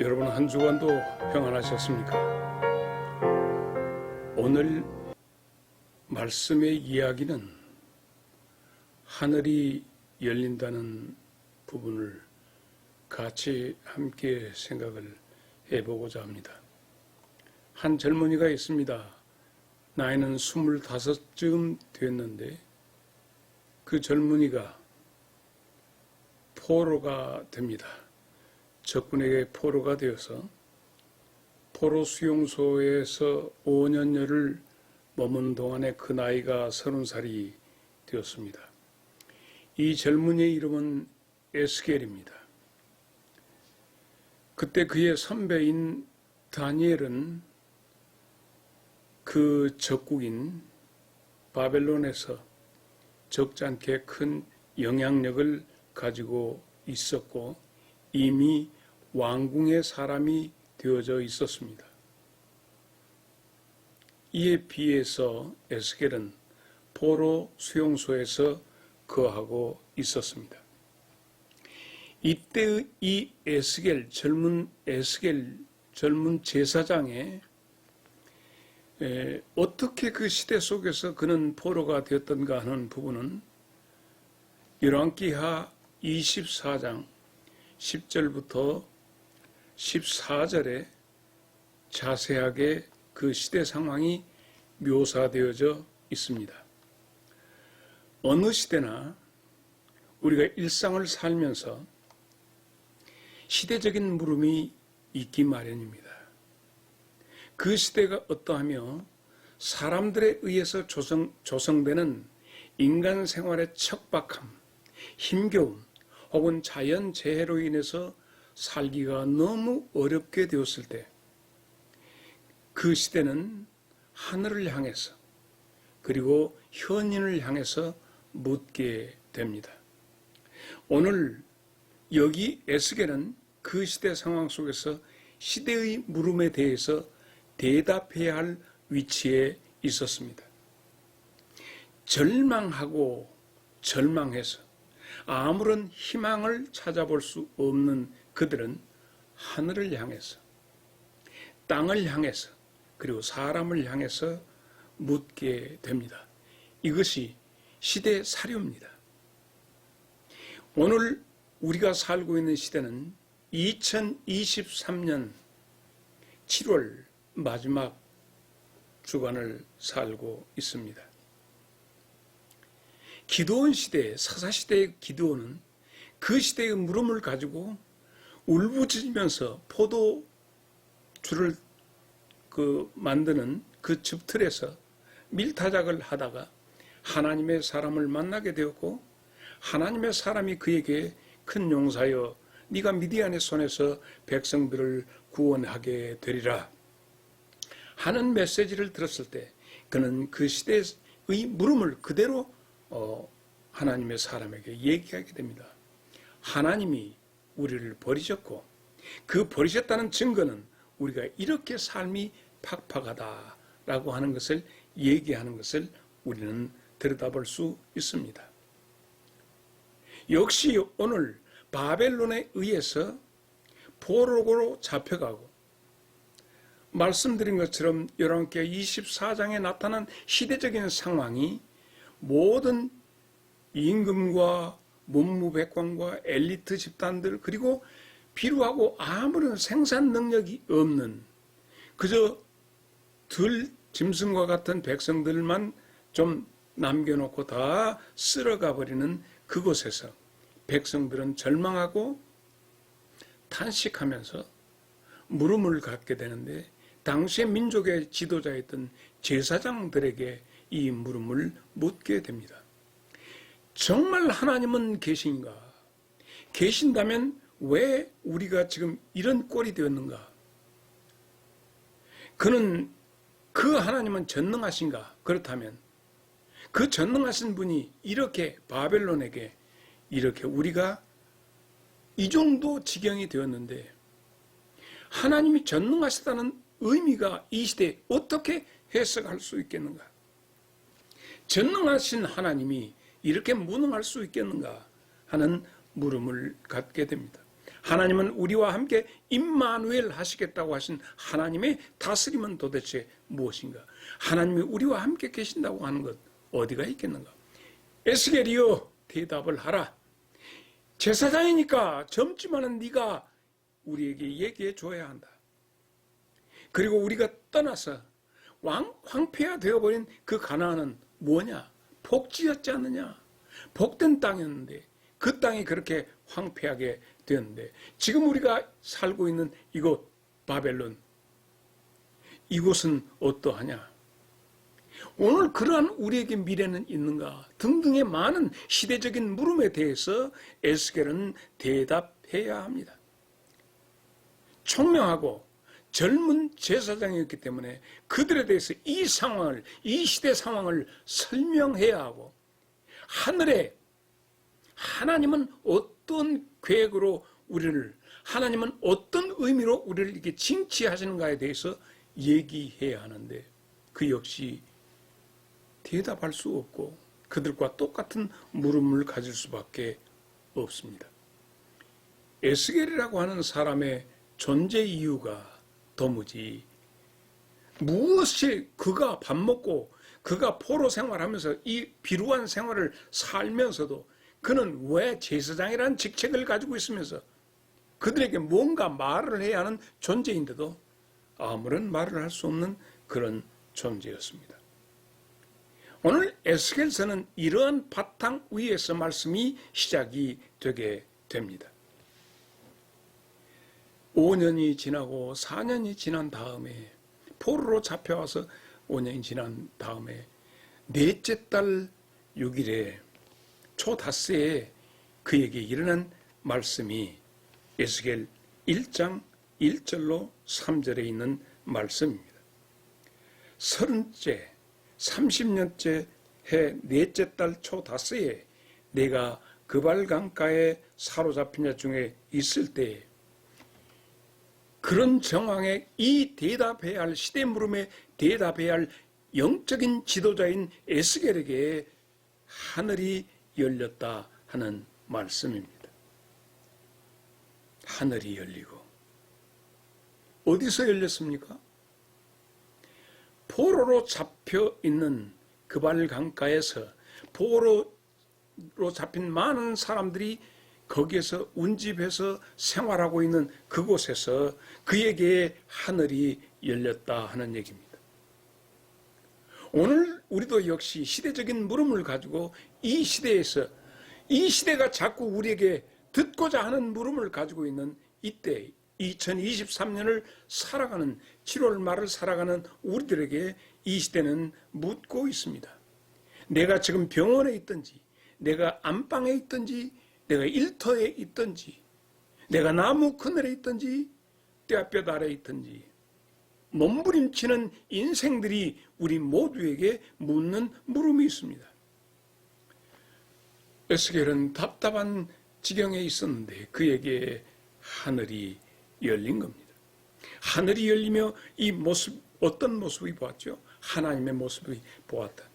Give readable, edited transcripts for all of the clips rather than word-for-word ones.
여러분 한 주간도 평안하셨습니까? 오늘 말씀의 이야기는 하늘이 열린다는 부분을 같이 함께 생각을 해보고자 합니다. 한 젊은이가 있습니다. 나이는 25쯤 됐는데 그 젊은이가 포로가 됩니다. 적군에게 포로가 되어서 포로 수용소에서 5년여를 머문 동안에 그 나이가 30살이 되었습니다. 이 젊은이의 이름은 에스겔입니다. 그때 그의 선배인 다니엘은 그 적국인 바벨론에서 적지 않게 큰 영향력을 가지고 있었고 이미 왕궁의 사람이 되어져 있었습니다. 이에 비해서 에스겔은 포로 수용소에서 거하고 있었습니다. 이때의 이 에스겔, 젊은 제사장의 어떻게 그 시대 속에서 그는 포로가 되었던가 하는 부분은 열왕기하 24장 10절부터 14절에 자세하게 그 시대 상황이 묘사되어져 있습니다. 어느 시대나 우리가 일상을 살면서 시대적인 물음이 있기 마련입니다. 그 시대가 어떠하며 사람들에 의해서 조성되는 인간 생활의 척박함, 힘겨움, 혹은 자연재해로 인해서 살기가 너무 어렵게 되었을 때 그 시대는 하늘을 향해서 그리고 현인을 향해서 묻게 됩니다. 오늘 여기 에스겔은 그 시대 상황 속에서 시대의 물음에 대해서 대답해야 할 위치에 있었습니다. 절망하고 절망해서 아무런 희망을 찾아볼 수 없는 그들은 하늘을 향해서, 땅을 향해서, 그리고 사람을 향해서 묻게 됩니다. 이것이 시대 사료입니다. 오늘 우리가 살고 있는 시대는 2023년 7월 마지막 주간을 살고 있습니다. 기드온 시대, 사사시대의 기드온은 그 시대의 물음을 가지고 울부짖으면서 포도주를 만드는 그 즙틀에서 밀타작을 하다가 하나님의 사람을 만나게 되었고 하나님의 사람이 그에게 큰 용사여 네가 미디안의 손에서 백성들을 구원하게 되리라 하는 메시지를 들었을 때 그는 그 시대의 물음을 그대로 하나님의 사람에게 얘기하게 됩니다. 하나님이 우리를 버리셨고 그 버리셨다는 증거는 우리가 이렇게 삶이 팍팍하다라고 하는 것을 얘기하는 것을 우리는 들여다볼 수 있습니다. 역시 오늘 바벨론에 의해서 포로로 잡혀가고 말씀드린 것처럼 열왕기하 24장에 나타난 시대적인 상황이 모든 임금과 문무백관과 엘리트 집단들 그리고 필요하고 아무런 생산 능력이 없는 그저 들 짐승과 같은 백성들만 좀 남겨놓고 다 쓸어가 버리는 그곳에서 백성들은 절망하고 탄식하면서 물음을 갖게 되는데 당시의 민족의 지도자였던 제사장들에게 이 물음을 묻게 됩니다. 정말 하나님은 계신가? 계신다면 왜 우리가 지금 이런 꼴이 되었는가? 그 하나님은 전능하신가? 그렇다면 그 전능하신 분이 이렇게 바벨론에게 이렇게 우리가 이 정도 지경이 되었는데 하나님이 전능하시다는 의미가 이 시대에 어떻게 해석할 수 있겠는가? 전능하신 하나님이 이렇게 무능할 수 있겠는가 하는 물음을 갖게 됩니다. 하나님은 우리와 함께 임마누엘 하시겠다고 하신 하나님의 다스림은 도대체 무엇인가? 하나님이 우리와 함께 계신다고 하는 것 어디가 있겠는가? 에스겔이여 대답을 하라. 제사장이니까 젊지만은 네가 우리에게 얘기해 줘야 한다. 그리고 우리가 떠나서 황폐화 되어버린 그 가나안은 뭐냐? 복지였지 않느냐? 복된 땅이었는데 그 땅이 그렇게 황폐하게 되었는데 지금 우리가 살고 있는 이곳 바벨론, 이곳은 어떠하냐? 오늘 그러한 우리에게 미래는 있는가? 등등의 많은 시대적인 물음에 대해서 에스겔은 대답해야 합니다. 총명하고 젊은 제사장이었기 때문에 그들에 대해서 이 상황을, 이 시대 상황을 설명해야 하고, 하늘에 하나님은 어떤 계획으로 우리를, 하나님은 어떤 의미로 우리를 이렇게 징치하시는가에 대해서 얘기해야 하는데 그 역시 대답할 수 없고 그들과 똑같은 물음을 가질 수밖에 없습니다. 에스겔이라고 하는 사람의 존재 이유가 도무지 무엇이 그가 밥 먹고 그가 포로 생활하면서 이 비루한 생활을 살면서도 그는 왜 제사장이라는 직책을 가지고 있으면서 그들에게 뭔가 말을 해야 하는 존재인데도 아무런 말을 할 수 없는 그런 존재였습니다. 오늘 에스겔서는 이러한 바탕 위에서 말씀이 시작이 되게 됩니다. 5년이 지나고 4년이 지난 다음에 포로로 잡혀와서 5년이 지난 다음에 넷째 달 6일에 초닷새에 그에게 일어난 말씀이 에스겔 1장 1절로 3절에 있는 말씀입니다. 30째 30년째 해 넷째 달 초닷새에 내가 그발 강가에 사로잡힌 자 중에 있을 때에 그런 정황에 이 대답해야 할 시대 물음에 대답해야 할 영적인 지도자인 에스겔에게 하늘이 열렸다 하는 말씀입니다. 하늘이 열리고 어디서 열렸습니까? 포로로 잡혀 있는 그발 강가에서 포로로 잡힌 많은 사람들이 거기에서 운집해서 생활하고 있는 그곳에서 그에게 하늘이 열렸다 하는 얘기입니다. 오늘 우리도 역시 시대적인 물음을 가지고 이 시대에서 이 시대가 자꾸 우리에게 듣고자 하는 물음을 가지고 있는 이때 2023년을 살아가는 7월 말을 살아가는 우리들에게 이 시대는 묻고 있습니다. 내가 지금 병원에 있든지 내가 안방에 있든지 내가 일터에 있든지 내가 나무 그늘에 있든지 뙤볕 아래에 있든지 몸부림치는 인생들이 우리 모두에게 묻는 물음이 있습니다. 에스겔은 답답한 지경에 있었는데 그에게 하늘이 열린 겁니다. 하늘이 열리며 이 모습, 어떤 모습이 보았죠? 하나님의 모습이 보았다.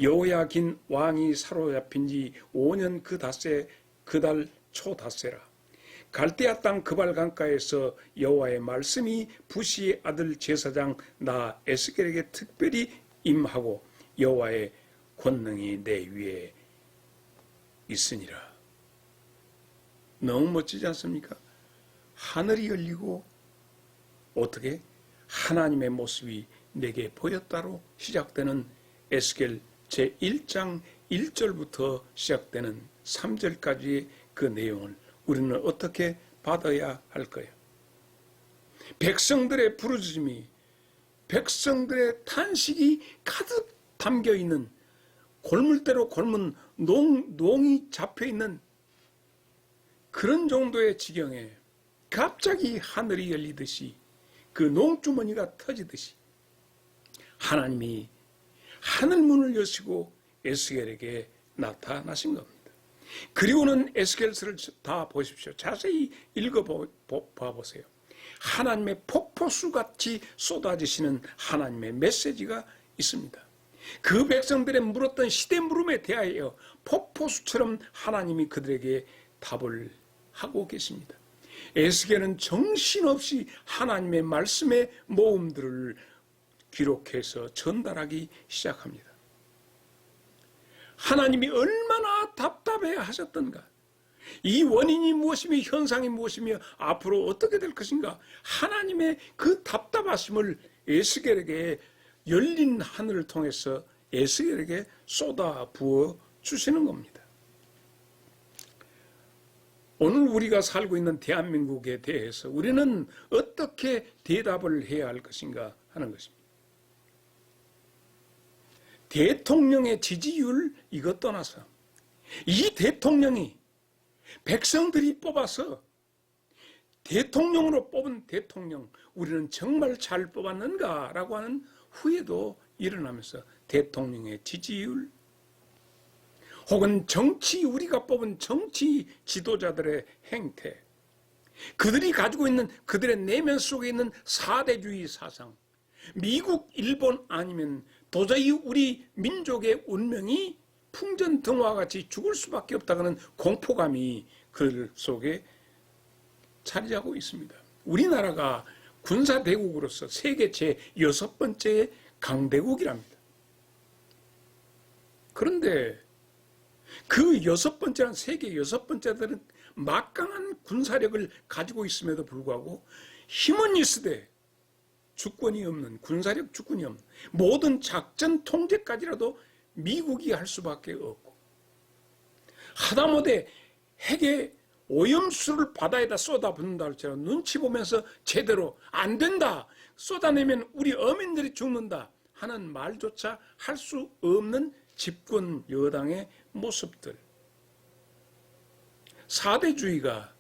여호야긴 왕이 사로잡힌 지 5년 그달 초닷새라. 갈대아 땅 그발 강가에서 여호와의 말씀이 부시의 아들 제사장 나 에스겔에게 특별히 임하고 여호와의 권능이 내 위에 있으니라. 너무 멋지지 않습니까? 하늘이 열리고 어떻게 하나님의 모습이 내게 보였다로 시작되는 에스겔 제1장 1절부터 시작되는 3절까지의 그 내용을 우리는 어떻게 받아야 할까요? 백성들의 부르짖음이, 백성들의 탄식이 가득 담겨있는 골물대로 골문 농이 잡혀있는 그런 정도의 지경에 갑자기 하늘이 열리듯이 그 농주머니가 터지듯이 하나님이 하늘문을 여시고 에스겔에게 나타나신 겁니다. 그리고는 에스겔서를 다 보십시오. 자세히 읽어봐보세요. 하나님의 폭포수같이 쏟아지시는 하나님의 메시지가 있습니다. 그 백성들의 물었던 시대 물음에 대하여 폭포수처럼 하나님이 그들에게 답을 하고 계십니다. 에스겔은 정신없이 하나님의 말씀의 모음들을 기록해서 전달하기 시작합니다. 하나님이 얼마나 답답해 하셨던가, 이 원인이 무엇이며 현상이 무엇이며 앞으로 어떻게 될 것인가, 하나님의 그 답답하심을 에스겔에게 열린 하늘을 통해서 에스겔에게 쏟아 부어 주시는 겁니다. 오늘 우리가 살고 있는 대한민국에 대해서 우리는 어떻게 대답을 해야 할 것인가 하는 것입니다. 대통령의 지지율 이것 떠나서 이 대통령이 백성들이 뽑아서 대통령으로 뽑은 대통령, 우리는 정말 잘 뽑았는가라고 하는 후회도 일어나면서 대통령의 지지율, 혹은 우리가 뽑은 정치 지도자들의 행태, 그들이 가지고 있는 그들의 내면 속에 있는 사대주의 사상, 미국, 일본 아니면 도저히 우리 민족의 운명이 풍전등화같이 죽을 수밖에 없다는 공포감이 그 속에 자리 잡고 있습니다. 우리나라가 군사대국으로서 세계 제6번째 강대국이랍니다. 그런데 그 6번째란 세계 6번째들은 막강한 군사력을 가지고 있음에도 불구하고 힘은 있으되 주권이 없는, 군사력 주권이 없는, 모든 작전 통제까지라도 미국이 할 수밖에 없고, 하다못해 핵의 오염수를 바다에다 쏟아붓는다 할지라도 눈치 보면서 제대로 안 된다, 쏟아내면 우리 어민들이 죽는다 하는 말조차 할 수 없는 집권 여당의 모습들, 사대주의가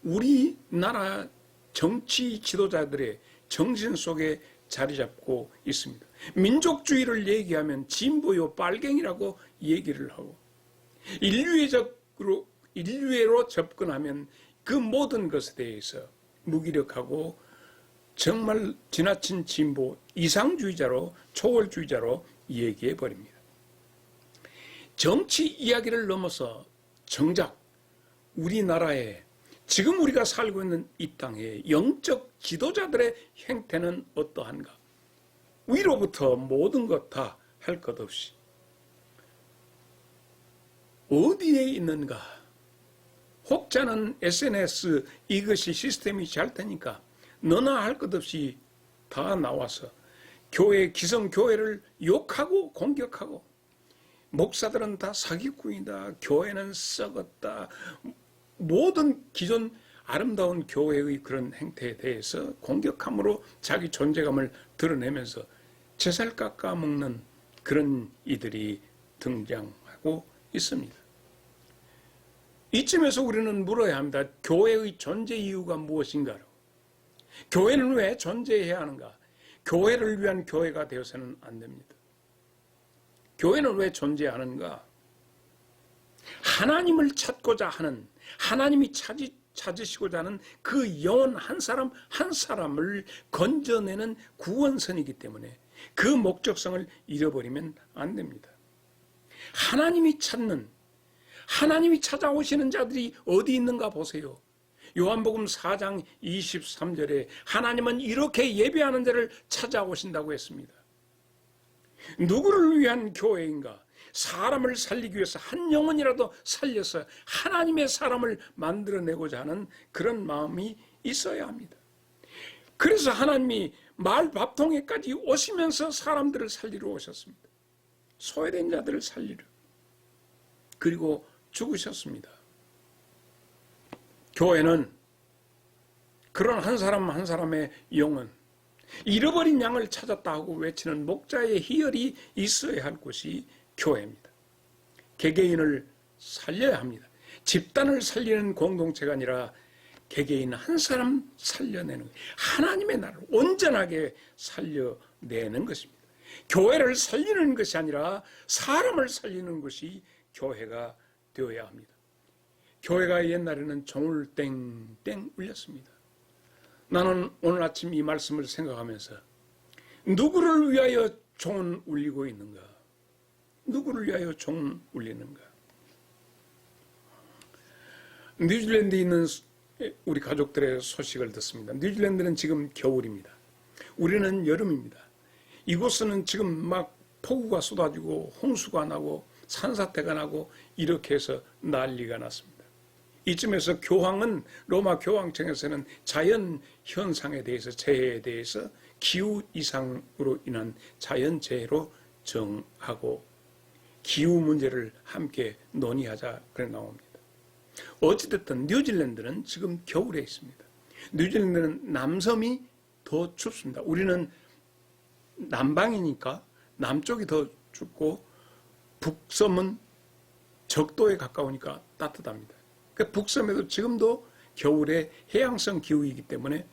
우리나라 정치 지도자들의 정신 속에 자리 잡고 있습니다. 민족주의를 얘기하면 진보요 빨갱이라고 얘기를 하고, 인류애로 접근하면 그 모든 것에 대해서 무기력하고 정말 지나친 진보, 이상주의자로, 초월주의자로 얘기해 버립니다. 정치 이야기를 넘어서 정작 우리나라에 지금 우리가 살고 있는 이 땅의 영적 지도자들의 행태는 어떠한가? 위로부터 모든 것 다 할 것 없이 어디에 있는가? 혹자는 SNS 이것이 시스템이 잘 되니까 너나 할 것 없이 다 나와서 기성교회를 욕하고 공격하고, 목사들은 다 사기꾼이다, 교회는 썩었다, 모든 기존 아름다운 교회의 그런 행태에 대해서 공격함으로 자기 존재감을 드러내면서 제살 깎아먹는 그런 이들이 등장하고 있습니다. 이쯤에서 우리는 물어야 합니다. 교회의 존재 이유가 무엇인가로. 교회는 왜 존재해야 하는가? 교회를 위한 교회가 되어서는 안 됩니다. 교회는 왜 존재하는가? 하나님을 찾고자 하는, 하나님이 찾으시고자 하는 그 영혼 한 사람 한 사람을 건져내는 구원선이기 때문에 그 목적성을 잃어버리면 안 됩니다. 하나님이 찾아오시는 자들이 어디 있는가 보세요. 요한복음 4장 23절에 하나님은 이렇게 예배하는 자를 찾아오신다고 했습니다. 누구를 위한 교회인가? 사람을 살리기 위해서 한 영혼이라도 살려서 하나님의 사람을 만들어내고자 하는 그런 마음이 있어야 합니다. 그래서 하나님이 말밥통에까지 오시면서 사람들을 살리러 오셨습니다. 소외된 자들을 살리러. 그리고 죽으셨습니다. 교회는 그런 한 사람 한 사람의 영혼, 잃어버린 양을 찾았다 하고 외치는 목자의 희열이 있어야 할 곳이 교회입니다. 개개인을 살려야 합니다. 집단을 살리는 공동체가 아니라 개개인 한 사람 살려내는, 하나님의 나라를 온전하게 살려내는 것입니다. 교회를 살리는 것이 아니라 사람을 살리는 것이 교회가 되어야 합니다. 교회가 옛날에는 종을 땡땡 울렸습니다. 나는 오늘 아침 이 말씀을 생각하면서 누구를 위하여 종은 울리고 있는가? 누구를 위하여 종은 울리는가? 뉴질랜드에 있는 우리 가족들의 소식을 듣습니다. 뉴질랜드는 지금 겨울입니다. 우리는 여름입니다. 이곳은 지금 막 폭우가 쏟아지고 홍수가 나고 산사태가 나고 이렇게 해서 난리가 났습니다. 이쯤에서 교황은 로마 교황청에서는 자연 현상에 대해서 재해에 대해서 기후 이상으로 인한 자연 재해로 정하고 기후 문제를 함께 논의하자 그래 나옵니다. 어찌됐든 뉴질랜드는 지금 겨울에 있습니다. 뉴질랜드는 남섬이 더 춥습니다. 우리는 남방이니까 남쪽이 더 춥고 북섬은 적도에 가까우니까 따뜻합니다. 북섬에도 지금도 겨울에 해양성 기후이기 때문에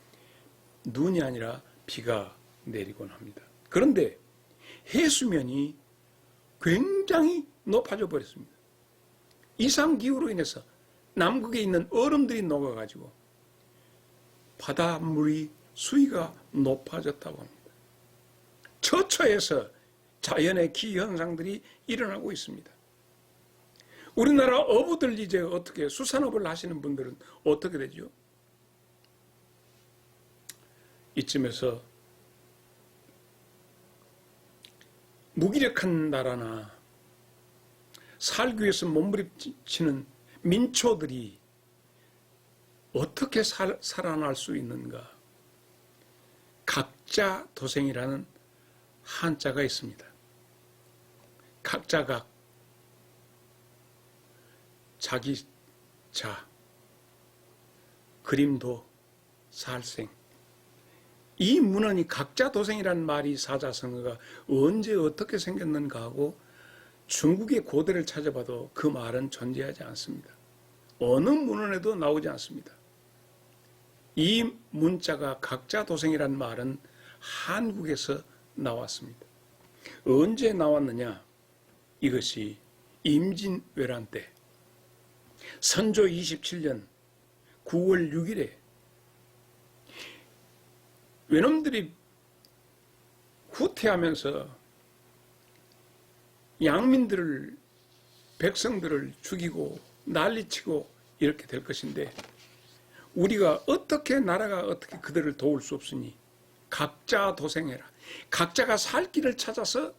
눈이 아니라 비가 내리곤 합니다. 그런데 해수면이 굉장히 높아져 버렸습니다. 이상기후로 인해서 남극에 있는 얼음들이 녹아가지고 바닷물이 수위가 높아졌다고 합니다. 처처에서 자연의 기현상들이 일어나고 있습니다. 우리나라 어부들 이제 어떻게 수산업을 하시는 분들은 어떻게 되죠? 이쯤에서 무기력한 나라나 살기 위해서 몸부림치는 민초들이 어떻게 살아날 수 있는가? 각자도생이라는 한자가 있습니다. 각자가 자기 자, 그림도 살생. 이 문헌이 각자도생이라는 말이 사자성어가 언제 어떻게 생겼는가 하고 중국의 고대를 찾아봐도 그 말은 존재하지 않습니다. 어느 문헌에도 나오지 않습니다. 이 문자가 각자도생이라는 말은 한국에서 나왔습니다. 언제 나왔느냐? 이것이 임진왜란 때 선조 27년 9월 6일에 외놈들이 후퇴하면서 양민들을 백성들을 죽이고 난리치고 이렇게 될 것인데 우리가 어떻게 나라가 어떻게 그들을 도울 수 없으니 각자 도생해라. 각자가 살 길을 찾아서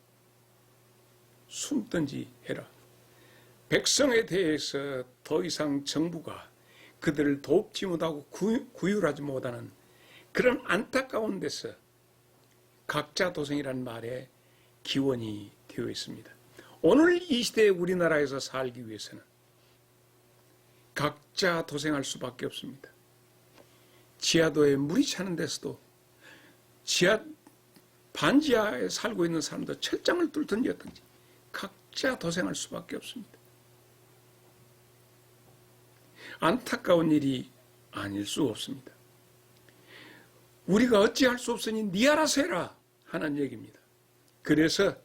숨든지 해라. 백성에 대해서 더 이상 정부가 그들을 돕지 못하고 구휼하지 못하는 그런 안타까운 데서 각자 도생이라는 말에 기원이 되어 있습니다. 오늘 이 시대에 우리나라에서 살기 위해서는 각자 도생할 수밖에 없습니다. 지하도에 물이 차는 데서도 반지하에 살고 있는 사람도 철장을 뚫든지 어떤지 각자 도생할 수밖에 없습니다. 안타까운 일이 아닐 수 없습니다. 우리가 어찌할 수 없으니 네 알아서 해라 하는 얘기입니다. 그래서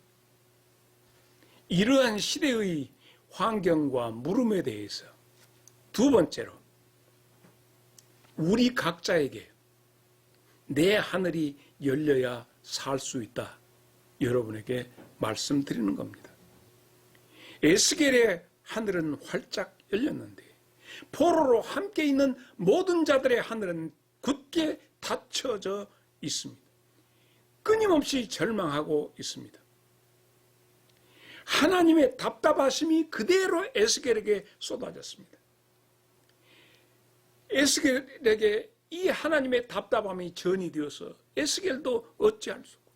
이러한 시대의 환경과 물음에 대해서 두 번째로 우리 각자에게 내 하늘이 열려야 살 수 있다. 여러분에게 말씀드리는 겁니다. 에스겔의 하늘은 활짝 열렸는데 포로로 함께 있는 모든 자들의 하늘은 굳게 닫혀져 있습니다. 끊임없이 절망하고 있습니다. 하나님의 답답하심이 그대로 에스겔에게 쏟아졌습니다. 에스겔에게 이 하나님의 답답함이 전이되어서 에스겔도 어찌할 수 없고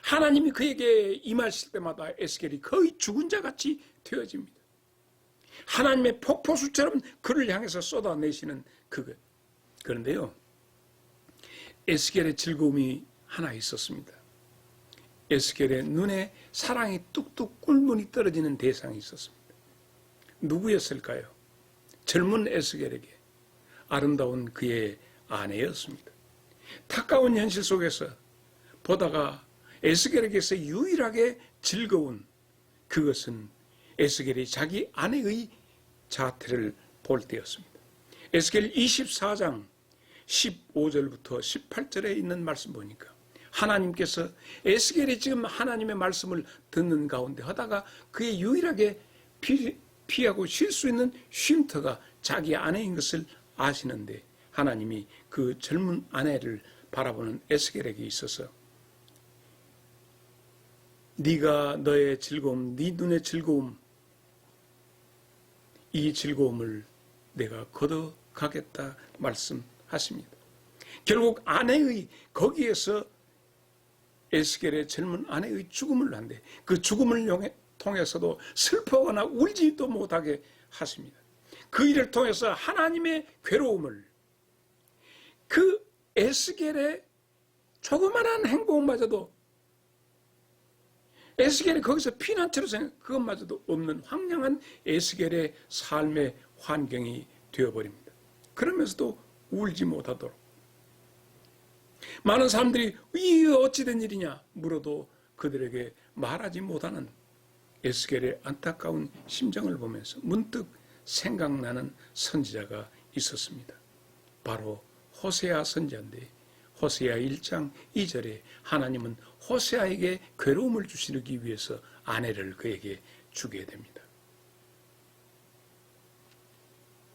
하나님이 그에게 임하실 때마다 에스겔이 거의 죽은 자같이 되어집니다. 하나님의 폭포수처럼 그를 향해서 쏟아내시는 그것. 그런데요, 에스겔의 즐거움이 하나 있었습니다. 에스겔의 눈에 사랑이 뚝뚝 꿀물이 떨어지는 대상이 있었습니다. 누구였을까요? 젊은 에스겔에게 아름다운 그의 아내였습니다. 탁가운 현실 속에서 보다가 에스겔에게서 유일하게 즐거운 그것은 에스겔이 자기 아내의 자태를 볼 때였습니다. 에스겔 24장 15절부터 18절에 있는 말씀 보니까 하나님께서 에스겔이 지금 하나님의 말씀을 듣는 가운데 하다가 그의 유일하게 피하고 쉴 수 있는 쉼터가 자기 아내인 것을 아시는데 하나님이 그 젊은 아내를 바라보는 에스겔에게 있어서 네가 너의 즐거움, 네 눈의 즐거움, 이 즐거움을 내가 걷어가겠다 말씀하십니다. 결국 아내의 거기에서 에스겔의 젊은 아내의 죽음을 한데 그 죽음을 통해서도 슬퍼하거나 울지도 못하게 하십니다. 그 일을 통해서 하나님의 괴로움을 그 에스겔의 조그만한 행복마저도 에스겔이 거기서 피난처로 생각 그것마저도 없는 황량한 에스겔의 삶의 환경이 되어버립니다. 그러면서도 울지 못하도록 많은 사람들이 이 어찌된 일이냐 물어도 그들에게 말하지 못하는 에스겔의 안타까운 심정을 보면서 문득 생각나는 선지자가 있었습니다. 바로 호세아 선지자인데 호세아 1장 2절에 하나님은 호세아에게 괴로움을 주시기 위해서 아내를 그에게 주게 됩니다.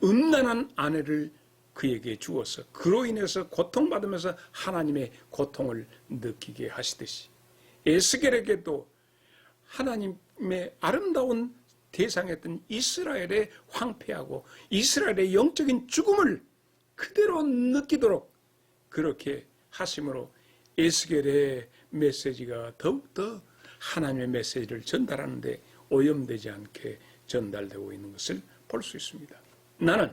음란한 아내를 그에게 주어서 그로 인해서 고통받으면서 하나님의 고통을 느끼게 하시듯이 에스겔에게도 하나님의 아름다운 대상이었던 이스라엘의 황폐하고 이스라엘의 영적인 죽음을 그대로 느끼도록 그렇게 하심으로 에스겔의 메시지가 더욱더 하나님의 메시지를 전달하는데 오염되지 않게 전달되고 있는 것을 볼 수 있습니다. 나는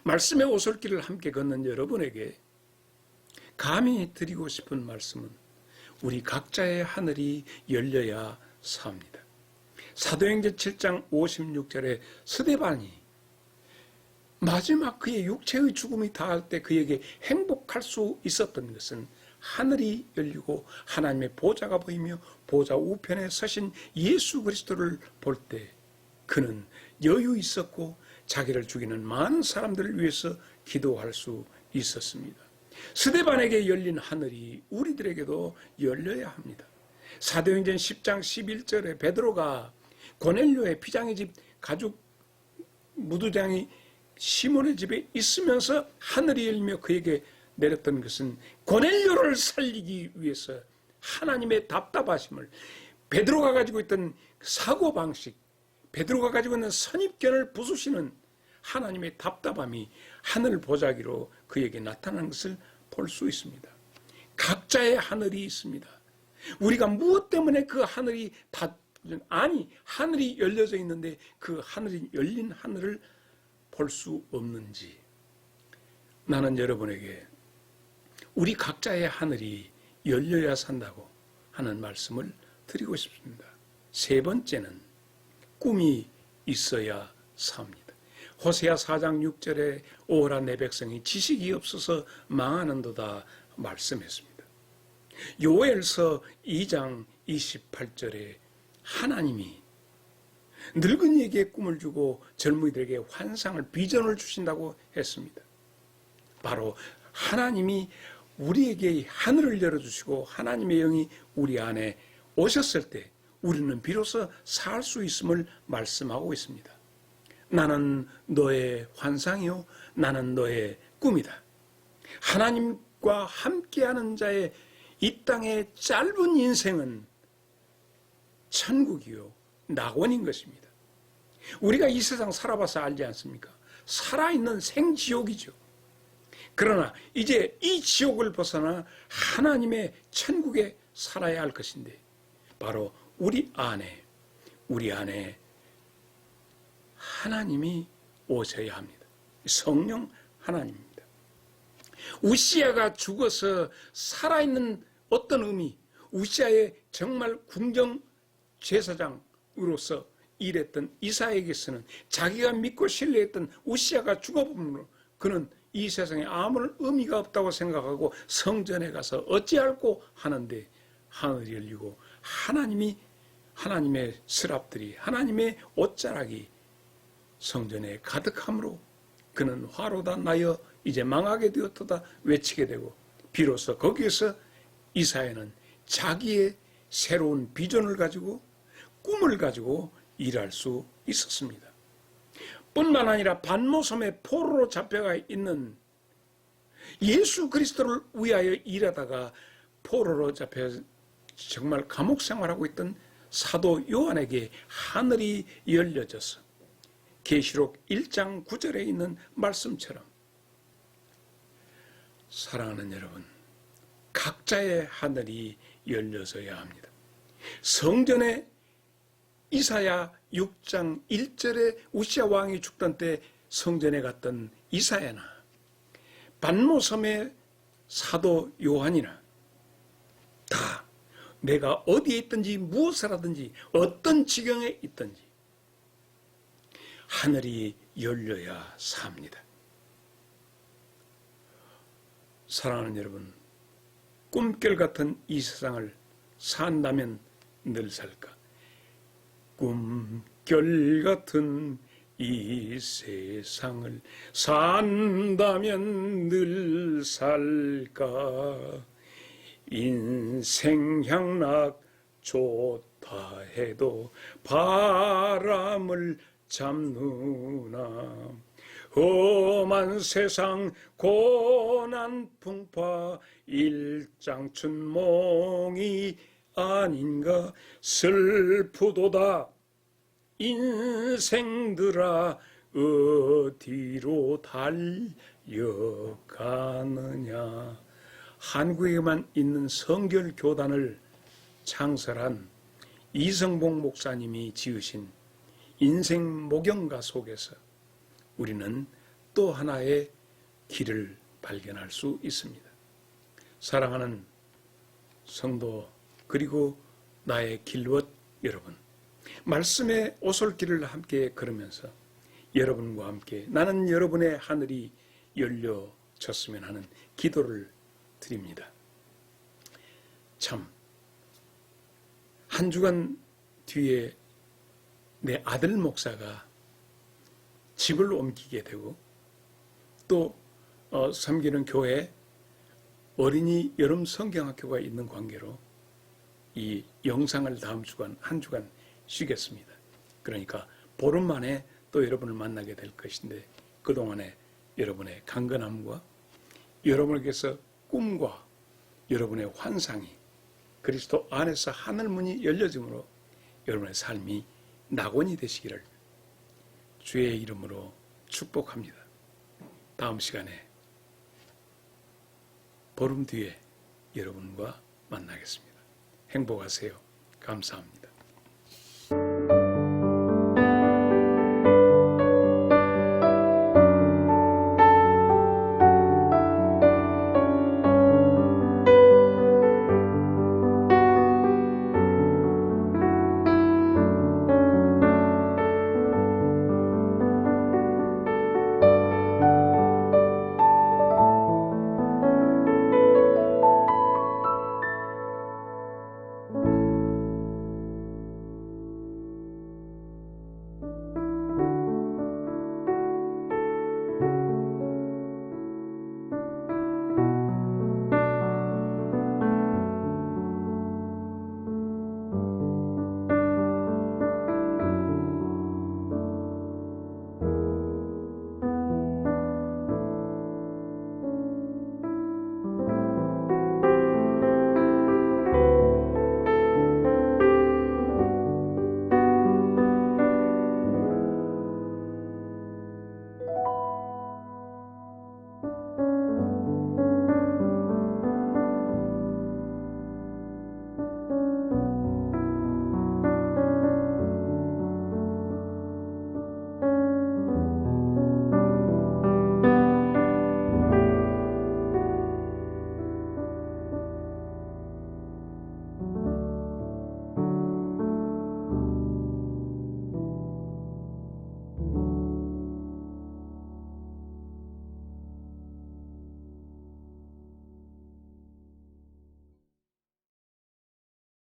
말씀의 오솔길을 함께 걷는 여러분에게 감히 드리고 싶은 말씀은 우리 각자의 하늘이 열려야 삽니다. 사도행전 7장 56절에 스데반이 마지막 그의 육체의 죽음이 닿을 때 그에게 행복할 수 있었던 것은 하늘이 열리고 하나님의 보좌가 보이며 보좌 우편에 서신 예수 그리스도를 볼 때 그는 여유 있었고 자기를 죽이는 많은 사람들을 위해서 기도할 수 있었습니다. 스데반에게 열린 하늘이 우리들에게도 열려야 합니다. 사도행전 10장 11절에 베드로가 고넬료의 피장의 집 가죽 무두장이 시몬의 집에 있으면서 하늘이 열리며 그에게 내렸던 것은 고넬료를 살리기 위해서 하나님의 답답하심을 베드로가 가지고 있던 사고방식, 베드로가 가지고 있는 선입견을 부수시는 하나님의 답답함이 하늘 보자기로 그에게 나타나는 것을 볼 수 있습니다. 각자의 하늘이 있습니다. 우리가 무엇 때문에 그 하늘이 하늘이 열려져 있는데 그 하늘이 열린 하늘을 볼 수 없는지 나는 여러분에게 우리 각자의 하늘이 열려야 산다고 하는 말씀을 드리고 싶습니다. 세 번째는 꿈이 있어야 삽니다. 호세아 4장 6절에 오라 내 백성이 지식이 없어서 망하는도다 말씀했습니다. 요엘서 2장 28절에 하나님이 늙은이에게 꿈을 주고 젊은이들에게 환상을 비전을 주신다고 했습니다. 바로 하나님이 우리에게 하늘을 열어주시고 하나님의 영이 우리 안에 오셨을 때 우리는 비로소 살 수 있음을 말씀하고 있습니다. 나는 너의 환상이요 나는 너의 꿈이다. 하나님과 함께하는 자의 이 땅의 짧은 인생은 천국이요 낙원인 것입니다. 우리가 이 세상 살아봐서 알지 않습니까? 살아있는 생지옥이죠. 그러나 이제 이 지옥을 벗어나 하나님의 천국에 살아야 할 것인데 바로 우리 안에 하나님이 오셔야 합니다. 성령 하나님입니다. 우시아가 죽어서 살아있는 어떤 의미, 우시아의 정말 궁정 제사장으로서 일했던 이사야에게서는 자기가 믿고 신뢰했던 우시아가 죽어버림으로 그는 이 세상에 아무런 의미가 없다고 생각하고 성전에 가서 어찌할꼬 하는데 하늘이 열리고 하나님의 스랍들이 하나님의 옷자락이 성전에 가득함으로 그는 화로다 나여 이제 망하게 되었도다 외치게 되고 비로소 거기에서 이사야는 자기의 새로운 비전을 가지고 꿈을 가지고 일할 수 있었습니다. 뿐만 아니라 반모섬에 포로로 잡혀가 있는 예수 그리스도를 위하여 일하다가 포로로 잡혀 정말 감옥 생활하고 있던 사도 요한에게 하늘이 열려져서 계시록 1장 9절에 있는 말씀처럼 사랑하는 여러분, 각자의 하늘이 열려서야 합니다. 성전에 이사야 6장 1절에 우시아 왕이 죽던 때 성전에 갔던 이사야나 반모섬의 사도 요한이나 다 내가 어디에 있든지 무엇을 하든지 어떤 지경에 있든지 하늘이 열려야 삽니다. 사랑하는 여러분, 꿈결 같은 이 세상을 산다면 늘 살까? 꿈결 같은 이 세상을 산다면 늘 살까? 인생 향락 좋다 해도 바람을 잡누나 험한 세상 고난 풍파 일장춘몽이 아닌가 슬프도다 인생들아 어디로 달려가느냐. 한국에만 있는 성결교단을 창설한 이성봉 목사님이 지으신 인생 목영가 속에서 우리는 또 하나의 길을 발견할 수 있습니다. 사랑하는 성도 그리고 나의 길벗 여러분, 말씀의 오솔길을 함께 걸으면서 여러분과 함께 나는 여러분의 하늘이 열려졌으면 하는 기도를 드립니다. 참, 한 주간 뒤에 내 아들 목사가 집을 옮기게 되고 또 섬기는 교회 어린이 여름 성경학교가 있는 관계로 이 영상을 다음 주간 한 주간 쉬겠습니다. 그러니까 보름 만에 또 여러분을 만나게 될 것인데 그동안에 여러분의 강건함과 여러분에게서 꿈과 여러분의 환상이 그리스도 안에서 하늘문이 열려짐으로 여러분의 삶이 낙원이 되시기를 주의 이름으로 축복합니다. 다음 시간에 보름 뒤에 여러분과 만나겠습니다. 행복하세요. 감사합니다.